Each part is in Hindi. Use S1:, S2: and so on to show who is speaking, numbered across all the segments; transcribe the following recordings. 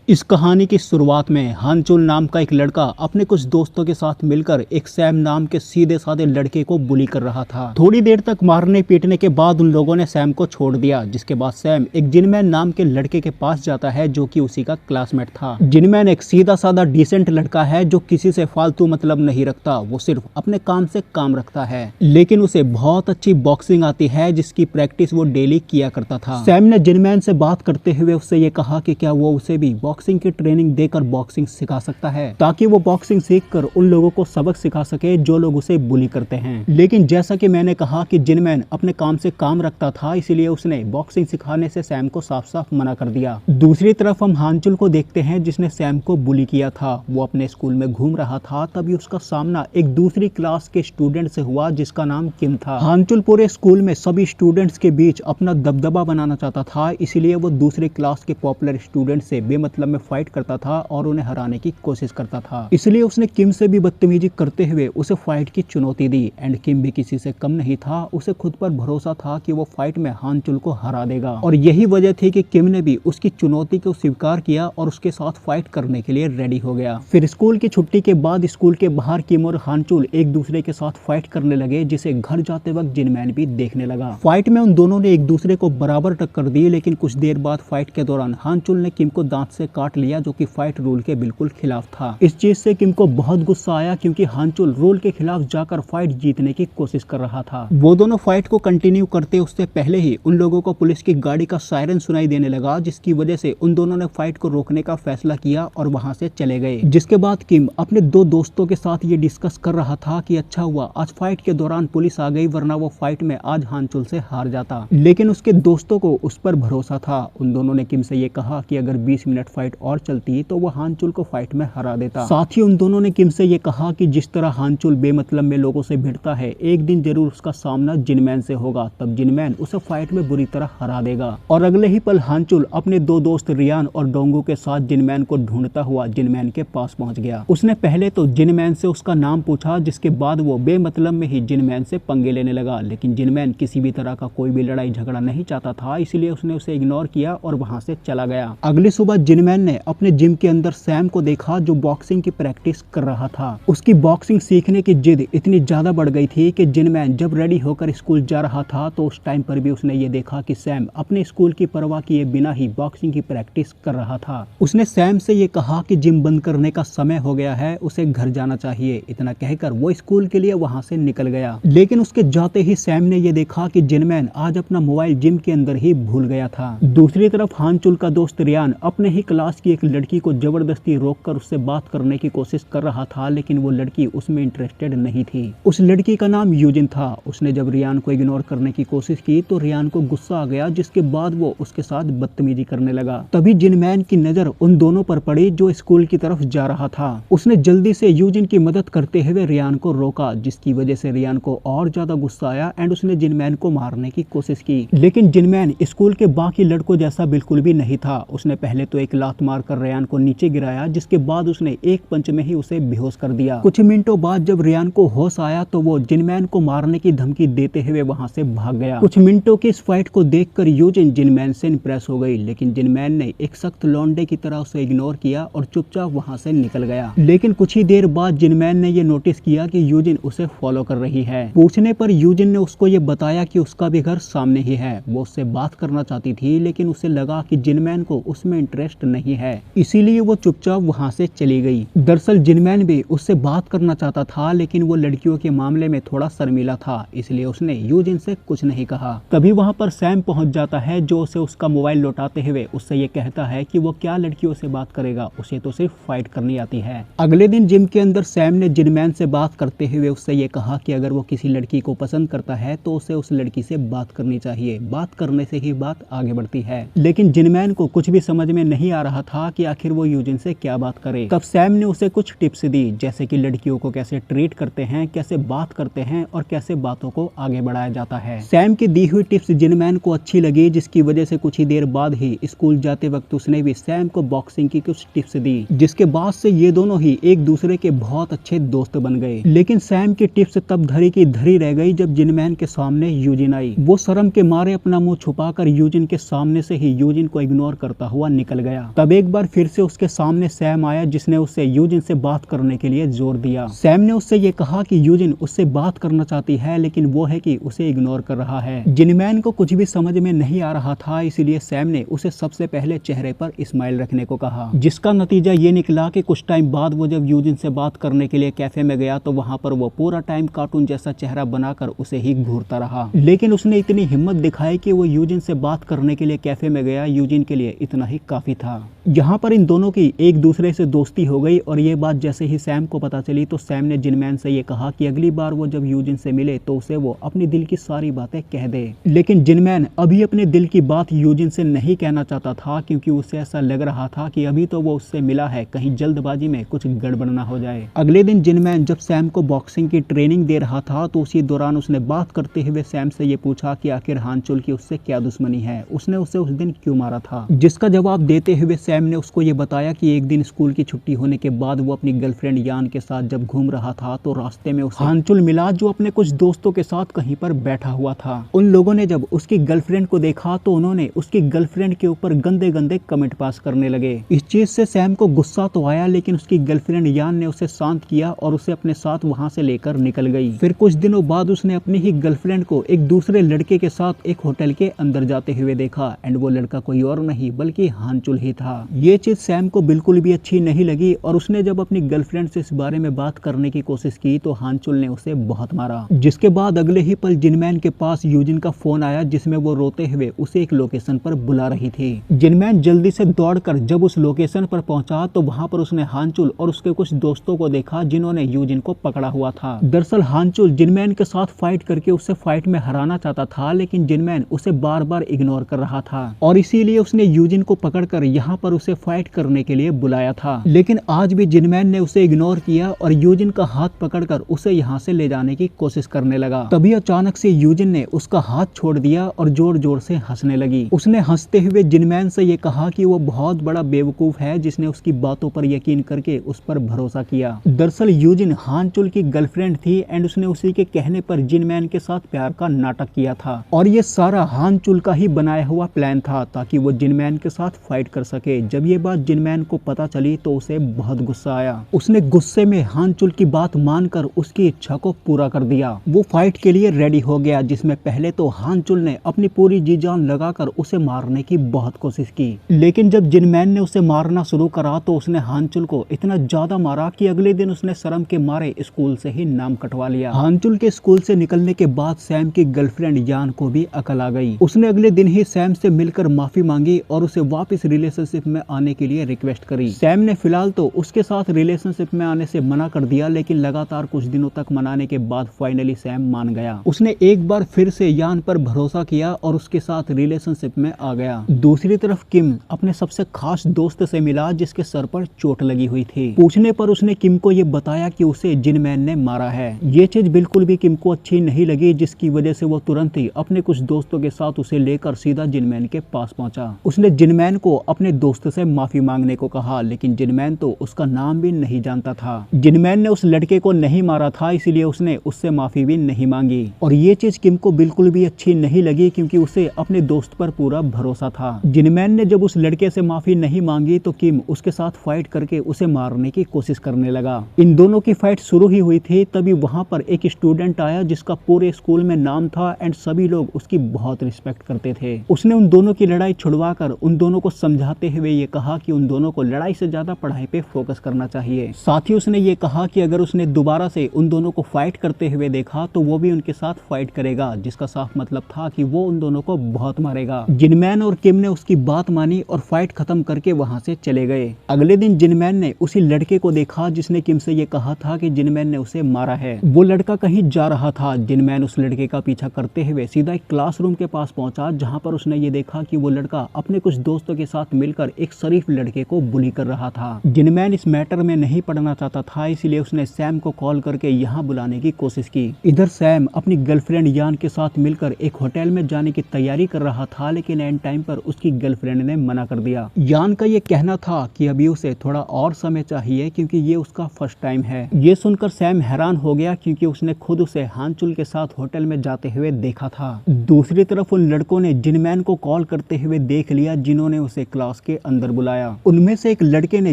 S1: इस कहानी की शुरुआत में हानचुल नाम का एक लड़का अपने कुछ दोस्तों के साथ मिलकर एक सैम नाम के सीधे साधे लड़के को बुली कर रहा था। थोड़ी देर तक मारने पीटने के बाद उन लोगों ने सैम को छोड़ दिया, जिसके बाद सैम एक जिनमैन नाम के लड़के के पास जाता है जो कि उसी का क्लासमेट था। जिनमैन एक सीधा साधा डिसेंट लड़का है जो किसी से फालतू मतलब नहीं रखता, वो सिर्फ अपने काम से काम रखता है। लेकिन उसे बहुत अच्छी बॉक्सिंग आती है जिसकी प्रैक्टिस वो डेली किया करता था। सैम ने जिनमैन से बात करते हुए उससे ये कहा कि क्या वो उसे भी बॉक्सिंग की ट्रेनिंग देकर बॉक्सिंग सिखा सकता है, ताकि वो बॉक्सिंग सीखकर उन लोगों को सबक सिखा सके जो लोग उसे बुली करते हैं। लेकिन जैसा कि मैंने कहा कि जिनमैन अपने काम से काम रखता था, इसलिए उसने बॉक्सिंग सिखाने से सैम को साफ साफ मना कर दिया। दूसरी तरफ हम हानचुल को देखते हैं जिसने सैम को बुली किया था। वो अपने स्कूल में घूम रहा था, तभी उसका सामना एक दूसरी क्लास के स्टूडेंट से हुआ जिसका नाम किम था। हानचुल पूरे स्कूल में सभी स्टूडेंट्स के बीच अपना दबदबा बनाना चाहता था, इसलिए वो दूसरी क्लास के पॉपुलर स्टूडेंट से बेमतलब में फाइट करता था और उन्हें हराने की कोशिश करता था। इसलिए उसने किम से भी बदतमीजी करते हुए उसे फाइट की चुनौती दी। एंड किम भी किसी से कम नहीं था, उसे खुद पर भरोसा था कि वो फाइट में हानचुल को हरा देगा, और यही वजह थी कि किम ने भी उसकी चुनौती को स्वीकार किया और उसके साथ फाइट करने के लिए रेडी हो गया। फिर स्कूल की छुट्टी के बाद स्कूल के बाहर किम और हानचुल एक दूसरे के साथ फाइट करने लगे, जिसे घर जाते वक्त जिनमैन भी देखने लगा। फाइट में उन दोनों ने एक दूसरे को बराबर टक्कर दी, लेकिन कुछ देर बाद फाइट के दौरान हानचुल ने किम को दांत से काट लिया, जो कि फाइट रूल के बिल्कुल खिलाफ था। इस चीज से किम को बहुत गुस्सा आया, क्योंकि हानचुल रूल के खिलाफ जाकर फाइट जीतने की कोशिश कर रहा था। वो दोनों फाइट को कंटिन्यू करते उससे पहले ही उन लोगों को पुलिस की गाड़ी का सायरन सुनाई देने लगा, जिसकी वजह से उन दोनों ने फाइट को रोकने का फैसला किया और वहां से चले गए। जिसके बाद किम अपने दो दोस्तों के साथ ये डिस्कस कर रहा था कि अच्छा हुआ आज फाइट के दौरान पुलिस आ गई, वरना वो फाइट में आज हानचुल से हार जाता। लेकिन उसके दोस्तों को उस पर भरोसा था। उन दोनों ने किम से ये कहा कि अगर 20 मिनट फाइट और चलती तो वो हानचुल को फाइट में हरा देता। साथ ही उन दोनों ने किम से ये कहा कि जिस तरह हानचुल बेमतलब में लोगों से भिड़ता है, एक दिन जरूर उसका सामना जिनमैन से होगा, तब जिनमैन उसे फाइट में बुरी तरह हरा देगा। और अगले ही पल हानचुल अपने दो दोस्त रियान और डोंगू के साथ जिनमैन को ढूंढता हुआ जिनमैन के पास पहुंच गया। उसने पहले तो जिनमैन से उसका नाम पूछा, जिसके बाद वो बेमतलब में ही जिनमैन से पंगे लेने लगा। लेकिन जिनमैन किसी भी तरह का कोई भी लड़ाई झगड़ा नहीं चाहता था, इसलिए उसने उसे इग्नोर किया और वहां से चला गया। अगली सुबह जिनमैन ने अपने जिम के अंदर सैम को देखा, जो बॉक्सिंग की प्रैक्टिस कर रहा था। उसकी बॉक्सिंग सीखने की जिद इतनी ज्यादा बढ़ गई थी कि जिनमैन जब रेडी होकर स्कूल जा रहा था तो उस टाइम पर भी उसने ये देखा कि सैम अपने स्कूल की परवाह किए बिना ही बॉक्सिंग की प्रैक्टिस कर रहा था। उसने सैम से ये कहा कि जिम बंद करने का समय हो गया है, उसे घर जाना चाहिए। इतना कहकर वो स्कूल के लिए वहां से निकल गया। लेकिन उसके जाते ही सैम ने ये देखा कि जिनमैन आज अपना मोबाइल जिम के अंदर ही भूल गया था। दूसरी तरफ हानचुल का दोस्त रियान अपने ही क्लास की एक लड़की को जबरदस्ती रोककर उससे बात करने की कोशिश कर रहा था, लेकिन वो लड़की उसमें इंटरेस्टेड नहीं थी। उस लड़की का नाम यूजिन था। उसने जब रियान को इग्नोर करने की कोशिश की तो रियान को गुस्सा आ गया, जिसके बाद वो उसके साथ बदतमीजी करने लगा। तभी जिनमैन की नजर उन दोनों पर पड़ी जो स्कूल की तरफ जा रहा था। उसने जल्दी से यूजिन की मदद करते हुए रियान को रोका, जिसकी वजह से रियान को और ज्यादा गुस्सा आया एंड उसने जिनमैन को मारने की कोशिश की। लेकिन जिनमैन स्कूल के बाकी लड़कों जैसा बिल्कुल भी नहीं था। उसने पहले तो एक लात मारकर रियान को नीचे गिराया, जिसके बाद उसने एक पंच में ही उसे बेहोश कर दिया। कुछ मिनटों बाद जब रियान को होश आया तो वो जिनमैन को मारने की धमकी देते हुए वहां से भाग गया। कुछ मिनटों की इस फाइट को देखकर यूजिन जिनमैन से इंप्रेस हो गई, लेकिन जिनमैन ने एक सख्त लौंडे की तरह उसे इग्नोर किया और चुपचाप वहां से निकल गया। लेकिन कुछ ही देर बाद जिनमैन ने ये नोटिस किया कि यूजिन उसे फॉलो कर रही है। पूछने पर यूजिन ने उसको ये बताया कि उसका भी घर सामने ही है। वो उससे बात करना चाहती थी, लेकिन उसे लगा कि जिनमैन को उसमें इंटरेस्ट नहीं है, इसीलिए वो चुपचाप वहां से चली गई। दरअसल जिनमैन भी उससे बात करना चाहता था, लेकिन वो लड़कियों के मामले में थोड़ा शर्मीला था, इसलिए उसने यूजिन से कुछ नहीं कहा। तभी वहां पर सैम पहुंच जाता है, जो उसे उसका मोबाइल लौटाते हुए उससे ये कहता है कि वो क्या लड़कियों से बात करेगा, उसे तो सिर्फ फाइट करनी आती है। अगले दिन जिम के अंदर सैम ने जिनमैन से बात करते हुए उससे ये कहा कि अगर वो किसी लड़की को पसंद करता है तो उसे उस लड़की से बात करनी चाहिए, बात करने से ही बात आगे बढ़ती है। लेकिन जिनमैन को कुछ भी समझ में नहीं आ रहा था कि आखिर वो यूजिन से क्या बात करे। तब सैम ने उसे कुछ टिप्स दी, जैसे कि लड़कियों को कैसे ट्रीट करते हैं, कैसे बात करते हैं और कैसे बातों को आगे बढ़ाया जाता है। सैम की दी हुई टिप्स जिनमैन को अच्छी लगी, जिसकी वजह से कुछ ही देर बाद ही स्कूल जाते वक्त उसने भी सैम को बॉक्सिंग की कुछ टिप्स दी, जिसके बाद से ये दोनों ही एक दूसरे के बहुत अच्छे दोस्त बन गए। लेकिन सैम की टिप्स तब धरी की धरी रह गई जब जिनमैन के सामने यूजिन आई। वो शर्म के मारे अपना मुंह छुपाकर यूजिन के सामने से ही यूजिन को इग्नोर करता हुआ निकल गया। तब एक बार फिर से उसके सामने सैम आया, जिसने उससे यूजिन से बात करने के लिए जोर दिया। सैम ने उससे ये कहा कि यूजिन उससे बात करना चाहती है, लेकिन वो है कि उसे इग्नोर कर रहा है। जिनमैन को कुछ भी समझ में नहीं आ रहा था, इसीलिए सैम ने उसे सबसे पहले चेहरे पर स्माइल रखने को कहा, जिसका नतीजा ये निकला कि कुछ टाइम बाद वो जब यूजिन से बात करने के लिए कैफे में गया तो वहाँ पर वो पूरा टाइम कार्टून जैसा चेहरा बनाकर उसे ही घूरता रहा। लेकिन उसने इतनी हिम्मत दिखाई कि वो यूजिन से बात करने के लिए कैफे में गया। यूजिन के लिए इतना ही काफी था। यहाँ पर इन दोनों की एक दूसरे से दोस्ती हो गई और ये बात जैसे ही सैम को पता चली तो सैम ने जिनमैन से ये कहा कि अगली बार वो जब यूजिन से मिले तो उसे वो अपनी दिल की सारी बातें कह दे। लेकिन जिनमैन अभी अपने दिल की बात यूजिन से नहीं कहना चाहता था, क्योंकि उसे ऐसा लग रहा था कि अभी तो वो उससे मिला है, कहीं जल्दबाजी में कुछ गड़बड़ ना हो जाए। अगले दिन जिनमैन जब सैम को बॉक्सिंग की ट्रेनिंग दे रहा था तो उसी दौरान उसने बात करते हुए सैम से ये पूछा कि आखिर हानचुल की उससे क्या दुश्मनी है, उसने उसे उस दिन क्यों मारा था। जिसका जवाब देते हुए सैम ने उसको ये बताया कि एक दिन स्कूल की छुट्टी होने के बाद वो अपनी गर्लफ्रेंड यान के साथ जब घूम रहा था तो रास्ते में उसे हानचुल मिला, जो अपने कुछ दोस्तों के साथ कहीं पर बैठा हुआ था। उन लोगों ने जब उसकी गर्लफ्रेंड को देखा तो उन्होंने उसकी गर्लफ्रेंड के ऊपर गंदे गंदे कमेंट पास करने लगे। इस चीज से सैम को गुस्सा तो आया, लेकिन उसकी गर्लफ्रेंड यान ने उसे शांत किया और उसे अपने साथ वहां से लेकर निकल गई। फिर कुछ दिनों बाद उसने अपनी ही गर्लफ्रेंड को एक दूसरे लड़के के साथ एक होटल के अंदर जाते हुए देखा, एंड वो लड़का कोई और नहीं बल्कि हानचुल ही था। ये चीज सैम को बिल्कुल भी अच्छी नहीं लगी और उसने जब अपनी गर्लफ्रेंड से इस बारे में बात करने की कोशिश की तो हानचुल ने उसे बहुत मारा। जिसके बाद अगले ही पल जिनमैन के पास यूजिन का फोन आया, जिसमें वो रोते हुए उसे एक लोकेशन पर बुला रही थी। जिनमैन जल्दी से दौड़कर जब उस लोकेशन पर पहुंचा तो वहां पर उसने हानचुल और उसके कुछ दोस्तों को देखा, जिन्होंने यूजिन को पकड़ा हुआ था। दरअसल हानचुल जिनमैन के साथ फाइट करके उसे फाइट में हराना चाहता था, लेकिन जिनमैन उसे बार बार इग्नोर कर रहा था और इसीलिए उसने यूजिन को पकड़कर यहाँ पर उसे फाइट करने के लिए बुलाया था। लेकिन आज भी जिनमैन ने उसे इग्नोर किया और यूजिन का हाथ पकड़कर उसे यहाँ से ले जाने की कोशिश करने लगा। तभी अचानक से यूजिन ने उसका हाथ छोड़ दिया और जोर जोर से हंसने लगी। उसने हंसते हुए जिनमैन से ये कहा कि वो बहुत बड़ा बेवकूफ है जिसने उसकी बातों पर यकीन करके उस पर भरोसा किया। दरअसल यूजिन हानचुल की गर्लफ्रेंड थी एंड उसने उसी के कहने पर जिनमैन के साथ प्यार का नाटक किया था और ये सारा हानचुल का ही बनाया हुआ प्लान था ताकि वो जिनमैन के साथ फाइट कर सके। जब ये बात जिनमैन को पता चली तो उसे बहुत गुस्सा आया। उसने गुस्से में हानचुल की बात मानकर उसकी इच्छा को पूरा कर दिया। वो फाइट के लिए रेडी हो गया, जिसमें पहले तो हानचुल ने अपनी पूरी जी जान लगाकर उसे मारने की बहुत कोशिश की, लेकिन जब जिनमैन ने उसे मारना शुरू करा तो उसने हानचुल को इतना ज्यादा मारा कि अगले दिन उसने शर्म के मारे स्कूल से ही नाम कटवा लिया। हानचुल के स्कूल से निकलने के बाद सैम की गर्लफ्रेंड यान को भी अकल आ गई। उसने अगले दिन ही सैम से मिलकर माफी मांगी और उसे वापस रिलेशनशिप में आने के लिए रिक्वेस्ट करी। सैम ने फिलहाल तो उसके साथ रिलेशनशिप में आने से मना कर दिया, लेकिन लगातार कुछ दिनों तक मनाने के बाद फाइनली सैम मान गया। उसने एक बार फिर से यान पर भरोसा किया और उसके साथ रिलेशनशिप में आ गया। दूसरी तरफ किम अपने सबसे खास दोस्त से मिला, जिसके सर पर चोट लगी हुई थी। पूछने पर उसने किम को ये बताया कि उसे जिनमैन ने मारा है। ये चीज बिल्कुल भी किम को अच्छी नहीं लगी, जिसकी वजह से वो तुरंत ही अपने कुछ दोस्तों के साथ उसे लेकर सीधा जिनमैन के पास पहुंचा। उसने जिनमैन को अपने दोस्त से माफी मांगने को कहा, लेकिन जिनमैन तो उसका नाम भी नहीं जानता था। जिनमैन ने उस लड़के को नहीं मारा था, इसलिए उसने उससे माफी भी नहीं मांगी और ये चीज किम को बिल्कुल भी अच्छी नहीं लगी, क्योंकि उसे अपने दोस्त पर पूरा भरोसा था। जिनमैन ने जब उस लड़के से माफी नहीं मांगी तो किम उसके साथ फाइट करके उसे मारने की कोशिश करने लगा। इन दोनों की फाइट शुरू ही हुई थी, तभी वहां पर एक स्टूडेंट आया जिसका पूरे स्कूल में नाम था एंड सभी लोग उसकी बहुत रिस्पेक्ट करते थे। उसने उन दोनों की लड़ाई छुड़वाकर उन दोनों को समझाते हुए ये कहा कि उन दोनों को लड़ाई से ज्यादा पढ़ाई पे फोकस करना चाहिए। साथ ही उसने ये कहा कि अगर उसने दोबारा से उन दोनों को फाइट करते हुए देखा तो वो भी उनके साथ फाइट करेगा, जिसका साफ मतलब था कि वो उन दोनों को बहुत मारेगा। जिनमैन और किम ने उसकी बात मानी और फाइट खत्म करके वहां से चले गए। अगले दिन जिनमैन ने उसी लड़के को देखा जिसने किम से ये कहा था कि जिनमैन ने उसे मारा है। वो लड़का कहीं जा रहा था। जिनमैन उस लड़के का पीछा करते हुए सीधा एक क्लासरूम के पास पहुंचा, जहां पर उसने ये देखा कि वो लड़का अपने कुछ दोस्तों के साथ मिलकर एक शरीफ लड़के को बुली कर रहा था। जिनमैन इस मैटर में नहीं पड़ना चाहता था, इसलिए उसने सैम को कॉल करके यहाँ बुलाने की कोशिश की। इधर सैम अपनी गर्लफ्रेंड यान के साथ मिलकर एक होटल में जाने की तैयारी कर रहा था, लेकिन एंड टाइम पर उसकी गर्लफ्रेंड ने मना कर दिया। यान का ये कहना था कि अभी उसे थोड़ा और समय चाहिए, क्योंकि ये उसका फर्स्ट टाइम है। ये सुनकर सैम हैरान हो गया, क्योंकि उसने खुद उसे हानचुल के साथ होटल में जाते हुए देखा था। दूसरी तरफ उन लड़कों ने जिनमैन को कॉल करते हुए देख लिया, जिन्होंने उसे क्लास के अंदर बुलाया। उनमें से एक लड़के ने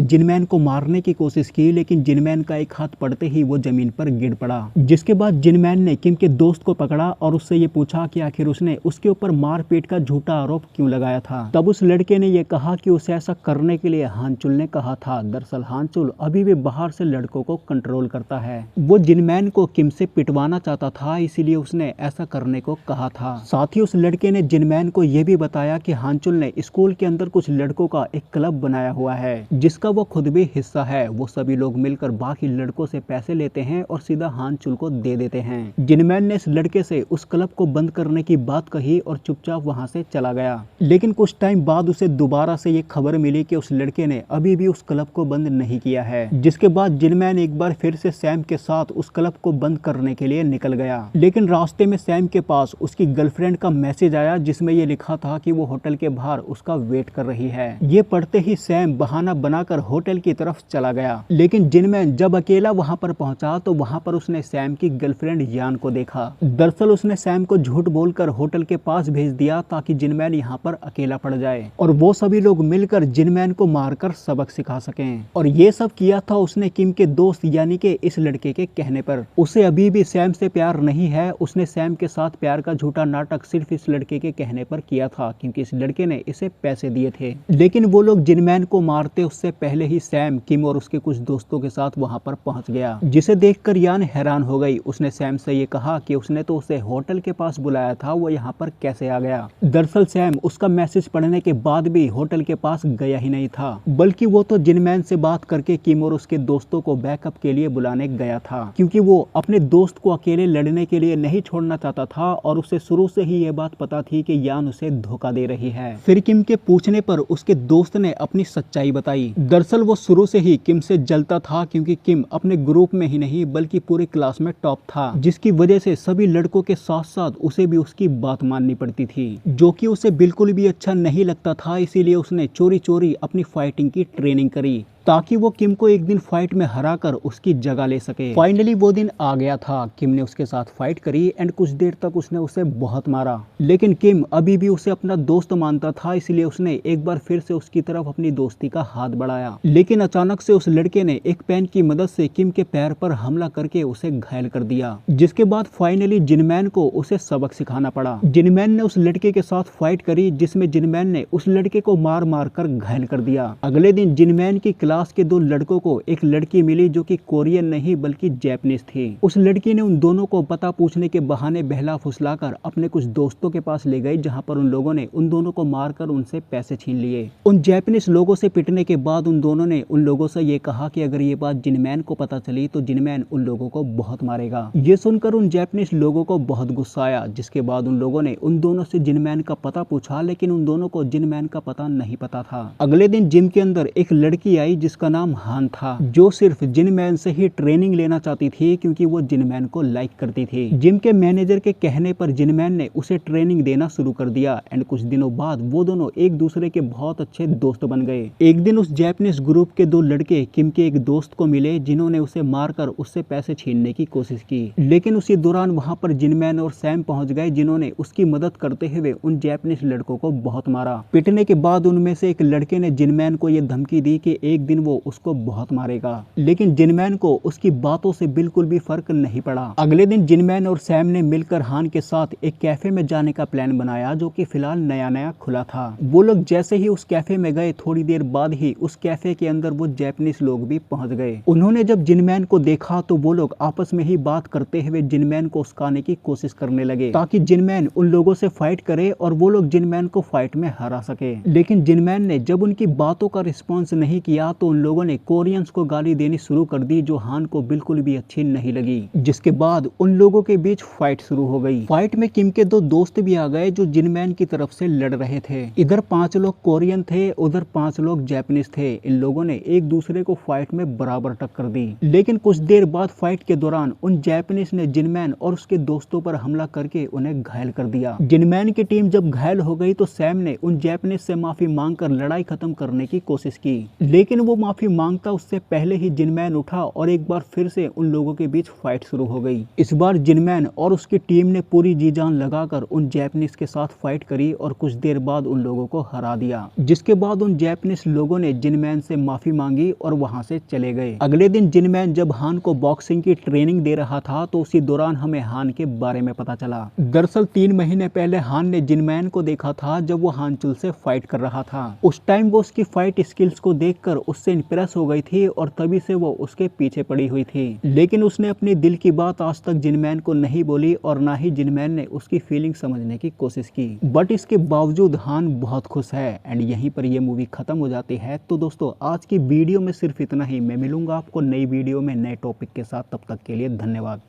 S1: जिनमैन को मारने की कोशिश की, लेकिन जिनमैन का एक हाथ पड़ते ही वो जमीन पर गिर पड़ा। जिसके बाद जिनमैन ने किम के दोस्त को पकड़ा और उससे ये पूछा कि आखिर उसने उसके ऊपर मारपीट का झूठा आरोप क्यों लगाया था। तब उस लड़के ने यह कहा कि उसे ऐसा करने के लिए हानचुल ने कहा था। दरअसल हानचुल अभी भी बाहर से लड़कों को कंट्रोल करता है। वो जिनमैन को किम से पिटवाना चाहता था, इसीलिए उसने ऐसा करने को कहा था। साथ ही उस लड़के ने जिनमैन को यह भी बताया कि हानचुल ने स्कूल के अंदर कुछ लड़कों का एक क्लब बनाया हुआ है, जिसका वो खुद भी हिस्सा है। वो सभी लोग मिलकर बाकी लड़कों से पैसे लेते हैं और सीधा हानचुल को दे देते हैं। जिनमैन ने इस लड़के से उस क्लब को बंद करने की बात कही और चुपचाप वहां से चला गया। लेकिन कुछ टाइम बाद उसे दोबारा से ये खबर मिली कि उस लड़के ने अभी भी उस क्लब को बंद नहीं किया है। जिसके बाद जिनमैन एक बार फिर से सैम के साथ उस क्लब को बंद करने के लिए निकल गया। लेकिन रास्ते में सैम के पास उसकी गर्लफ्रेंड का मैसेज आया, जिसमें ये लिखा था कि वो होटल के बाहर उसका वेट कर रही है। ये पढ़ते ही सैम बहाना बनाकर होटल की तरफ चला गया। लेकिन जिनमैन जब अकेला वहां पर पहुंचा तो वहां पर उसने सैम की गर्लफ्रेंड यान को देखा। दरअसल उसने सैम को झूठ बोलकर होटल के पास भेज दिया ताकि जिनमैन यहाँ पर अकेला पड़ जाए और वो सभी लोग मिलकर जिनमैन को मारकर सबक सिखा सकें। और ये सब किया था उसने किम के दोस्त यानी कि इस लड़के के कहने पर। उसे अभी भी सैम से प्यार नहीं है। उसने सैम के साथ प्यार का झूठा नाटक सिर्फ इस लड़के के कहने पर किया था, क्योंकि इस लड़के ने इसे पैसे दिए थे। लेकिन वो लोग जिनमैन को मारते उससे पहले ही सैम किम और उसके कुछ दोस्तों के साथ वहां पर पहुंच गया, जिसे देखकर यान हैरान हो गई। उसने सैम से ये कहा कि उसने तो उसे होटल के पास बुलाया था, वो यहाँ पर कैसे आ गया। दरअसल सैम उसका मैसेज पढ़ने के बाद भी होटल के पास गया ही नहीं था, बल्कि वो तो जिनमैन से बात करके किम और उसके दोस्तों को बैकअप के लिए बुलाने गया था, क्योंकि वो अपने दोस्त को अकेले लड़ने के लिए नहीं छोड़ना चाहता था और उसे शुरू से ही ये बात पता थी कि यान उसे धोखा दे रही है। फिर किम के पूछने पर उसके दोस्त ने अपनी सच्चाई बताई। दरअसल वो शुरू से ही किम से जलता था, क्योंकि किम अपने ग्रुप में ही नहीं बल्कि पूरे क्लास में टॉप था, जिसकी वजह से सभी लड़कों के साथ साथ उसे भी उसकी बात माननी पड़ती थी, जो कि उसे बिल्कुल भी अच्छा नहीं लगता था। इसीलिए उसने चोरी चोरी अपनी फाइटिंग की ट्रेनिंग करी, ताकि वो किम को एक दिन फाइट में हराकर उसकी जगह ले सके। फाइनली वो दिन आ गया था। किम ने उसके साथ फाइट करी एंड कुछ देर तक उसने उसे बहुत मारा, लेकिन किम अभी भी उसे अपना दोस्त मानता था, इसलिए उसने एक बार फिर से उसकी तरफ अपनी दोस्ती का हाथ बढ़ाया। लेकिन अचानक से उस लड़के ने एक पेन की मदद से किम के पैर पर हमला करके उसे घायल कर दिया, जिसके बाद फाइनली जिनमैन को उसे सबक सिखाना पड़ा। जिनमैन ने उस लड़के के साथ फाइट करी, जिसमें जिनमैन ने उस लड़के को मार मार कर घायल कर दिया। अगले दिन जिनमैन की क्लास के दो लड़कों को एक लड़की मिली, जो कि कोरियन नहीं बल्कि जैपनीज थी। उस लड़की ने उन दोनों को पता पूछने के बहाने बहला फुसलाकर अपने कुछ दोस्तों के पास ले गई, जहां पर उन लोगों ने उन दोनों को मारकर उनसे पैसे छीन लिए। उन जैपनीज लोगों से पिटने के बाद उन दोनों ने उन लोगों से ये कहा कि अगर ये बात जिनमैन को पता चली तो जिनमैन उन लोगों को बहुत मारेगा। ये सुनकर उन जैपनीज लोगों को बहुत गुस्सा आया, जिसके बाद उन लोगों ने उन दोनों से जिनमैन का पता पूछा, लेकिन उन दोनों को जिनमैन का पता नहीं पता था। अगले दिन जिम के अंदर एक लड़की आई जिसका नाम हान था, जो सिर्फ जिनमैन से ही ट्रेनिंग लेना चाहती थी, क्योंकि वो जिनमैन को लाइक करती थी। जिम के मैनेजर के कहने पर जिनमैन ने उसे ट्रेनिंग देना शुरू कर दिया एंड कुछ दिनों बाद वो दोनों एक दूसरे के बहुत अच्छे दोस्त बन गए। एक दिन उस जैपनीज ग्रुप के दो लड़के किम के एक दोस्त को मिले, जिन्होंने उसे मारकर उससे पैसे छीनने की कोशिश की। लेकिन उसी दौरान वहां पर जिनमैन और सैम पहुंच गए, जिन्होंने उसकी मदद करते हुए उन जैपनीज लड़कों को बहुत मारा। पिटने के बाद उनमें से एक लड़के ने जिनमैन को यह धमकी दी कि एक दिन वो उसको बहुत मारेगा, लेकिन जिनमैन को उसकी बातों से बिल्कुल भी फर्क नहीं पड़ा। अगले दिन जिनमैन और सैम ने मिलकर हान के साथ एक कैफे में जाने का प्लान बनाया, जो कि फिलहाल नया नया खुला था। वो लोग जैसे ही उस कैफे में गए, थोड़ी देर बाद ही उस कैफे के अंदर वो जैपनीज लोग भी पहुंच गए। उन्होंने जब जिनमैन को देखा तो वो लोग आपस में ही बात करते हुए जिनमैन को उस्काने की कोशिश करने लगे, ताकि जिनमैन उन लोगों से फाइट करे और वो लोग जिनमैन को फाइट में हरा सके। लेकिन जिनमैन ने जब उनकी बातों का रिस्पॉन्स नहीं किया तो उन लोगों ने कोरियंस को गाली देनी शुरू कर दी, जो हान को बिल्कुल भी अच्छी नहीं लगी। जिसके बाद उन लोगों के बीच फाइट शुरू हो गई। फाइट में किम के दो दोस्त भी आ गए, जो जिनमैन की तरफ से लड़ रहे थे। इधर 5 लोग कोरियन थे, उधर 5 लोग जैपनीज थे। इन लोगों ने एक दूसरे को फाइट में बराबर टक्कर दी। लेकिन कुछ देर बाद फाइट के दौरान उन जैपनीज ने जिनमैन और उसके दोस्तों पर हमला करके उन्हें घायल कर दिया। जिनमैन की टीम जब घायल हो गई तो सैम ने उन जैपनीज से माफी मांगकर लड़ाई खत्म करने की कोशिश की, लेकिन वो वो माफी मांगता उससे पहले ही जिनमैन उठा और एक बार फिर से उन लोगों के बीच फाइट शुरू हो गई। इस बार जिनमैन और उसकी टीम ने पूरी जी जान लगाकर उन जैपनीज के साथ फाइट करी और कुछ देर बाद उन लोगों को हरा दिया, जिसके बाद उन जैपनीज लोगों ने जिनमैन से माफी मांगी और वहां से चले गए। अगले दिन जिनमैन जब हान को बॉक्सिंग की ट्रेनिंग दे रहा था तो उसी दौरान हमें हान के बारे में पता चला। दरअसल 3 महीने पहले हान ने जिनमैन को देखा था जब वो हानचुल से फाइट कर रहा था। उस टाइम वो उसकी फाइट स्किल्स को देखकर उससे इंप्रेस हो गई थी और तभी से वो उसके पीछे पड़ी हुई थी। लेकिन उसने अपने दिल की बात आज तक जिनमैन को नहीं बोली और ना ही जिनमैन ने उसकी फीलिंग समझने की कोशिश की। बट इसके बावजूद हान बहुत खुश है। एंड यहीं पर ये मूवी खत्म हो जाती है। तो दोस्तों आज की वीडियो में सिर्फ इतना ही। मैं मिलूंगा आपको नई वीडियो में नए टॉपिक के साथ। तब तक के लिए धन्यवाद।